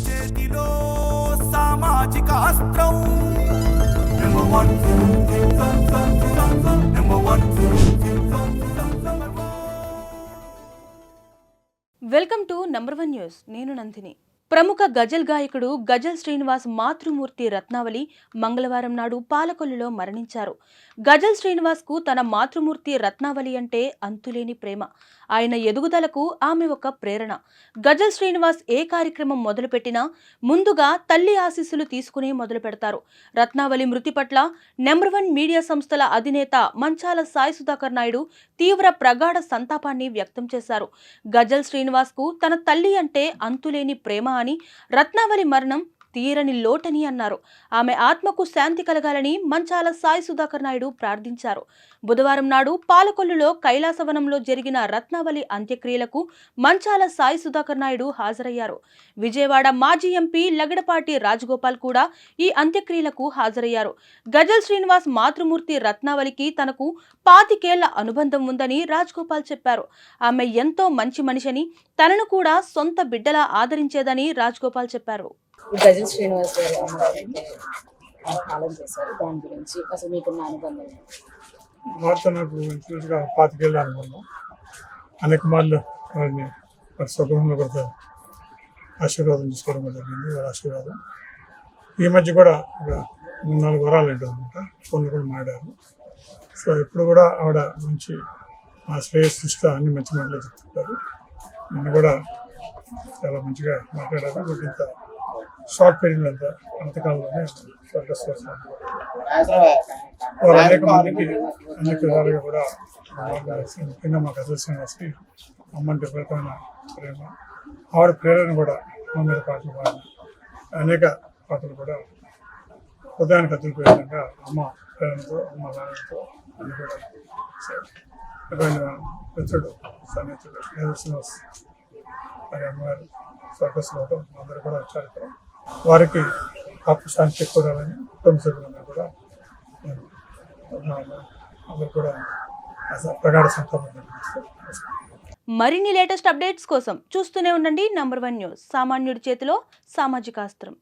చేతిలో సామాజిక అస్త్రం number one number one. Welcome to number 1 news. నేను నందిని. ప్రముఖ గజల్ గాయకుడు గజల్ శ్రీనివాస్ మాతృమూర్తి రత్నావళి మంగళవారం నాడు పాలకొల్లులో మరణించారు. గజల్ శ్రీనివాస్ కు తన మాతృమూర్తి రత్నావళి అంటే అంతులేని ప్రేమ. ఆయన ఎదుగుదలకు ఆమె ఒక ప్రేరణ. గజల్ శ్రీనివాస్ ఏ కార్యక్రమం మొదలుపెట్టినా ముందుగా తల్లి ఆశీస్సులు తీసుకుని మొదలు పెడతారు. రత్నావళి మృతి పట్ల నంబర్ 1 మీడియా సంస్థల అధినేత మంచాల సాయి సుధాకర్ నాయుడు తీవ్ర ప్రగాఢ సంతాపాన్ని వ్యక్తం చేశారు. గజల్ శ్రీనివాస్ కు తన తల్లి అంటే అంతులేని ప్రేమ అని, రత్నావళి మరణం తీరని లోటని అన్నారు. ఆమె ఆత్మకు శాంతి కలగాలని మంచాల సాయి సుధాకర్ నాయుడు ప్రార్థించారు. బుధవారం నాడు పాలకొల్లులో కైలాసవనంలో జరిగిన రత్నావళి అంత్యక్రియలకు మంచాల సాయి సుధాకర్ నాయుడు హాజరయ్యారు. విజయవాడ మాజీ ఎంపీ లగడపాటి రాజగోపాల్ కూడా ఈ అంత్యక్రియలకు హాజరయ్యారు. గజల్ శ్రీనివాస్ మాతృమూర్తి రత్నావళికి తనకు 25 ఏళ్ల అనుబంధం ఉందని రాజగోపాల్ చెప్పారు. ఆమె ఎంతో మంచి మనిషిని, తనను కూడా సొంత బిడ్డలా ఆదరించేదని రాజగోపాల్ చెప్పారు. గజల్ శ్రీనివాస్ గారు కాలం చేశారు. దాని గురించి అసలు మీకున్న అనుబంధం వారితో నాకు ఇంచుమించుగా 25 ఏళ్ళ అనుబంధం. అనేక మార్లు వారిని వారి స్వగృహంలో కూడా ఆశీర్వాదం తీసుకోవడం జరిగింది. వారి ఆశీర్వాదం ఈ మధ్య కూడా ఒక 3-4 వారాలు ఉంటుంది అనమాట. ఫోన్లు కూడా మాట్లాడారు. సో ఇప్పుడు కూడా ఆవిడ మంచి మా శ్రేయస్సుగా అన్ని మంచి మాటలు చెప్తుంటారు. నిన్ను కూడా చాలా మంచిగా మాట్లాడారు. బట్ ఇంత షార్ట్ పీరియడ్ అంతా అంతకాలంలోనే వారు అనేక మందికి అనేక విధాలుగా కూడా ముఖ్యంగా మా గజల్ శ్రీనివాస్కి అమ్మంటే విపరీతమైన ప్రేమ. ఆవిడ ప్రేరణ కూడా మా మీద పాటలు పాడిన అనేక పాటలు కూడా హృదయానికి అతుకుపోయే విధంగా అమ్మ ప్రేరణతో, అమ్మ నాన్నతో అన్ని కూడా మిత్రుడు సన్నిహితుడు గజల్ శ్రీనివాస్ మరి అమ్మగారు స్వర్గస్సులో అందరూ కూడా వచ్చారు. ఇక్కడ వారికి ఆత్మ శాంతి కూడాలని కుటుంబ సభ్యులందరూ కూడా అందరూ కూడా ప్రగాఢ సంతాపం. మరిన్ని లేటెస్ట్ అప్డేట్స్ కోసం చూస్తూనే ఉండండి నంబర్ 1 న్యూస్. సామాన్యుడి చేతిలో సామాజిక అస్త్రం.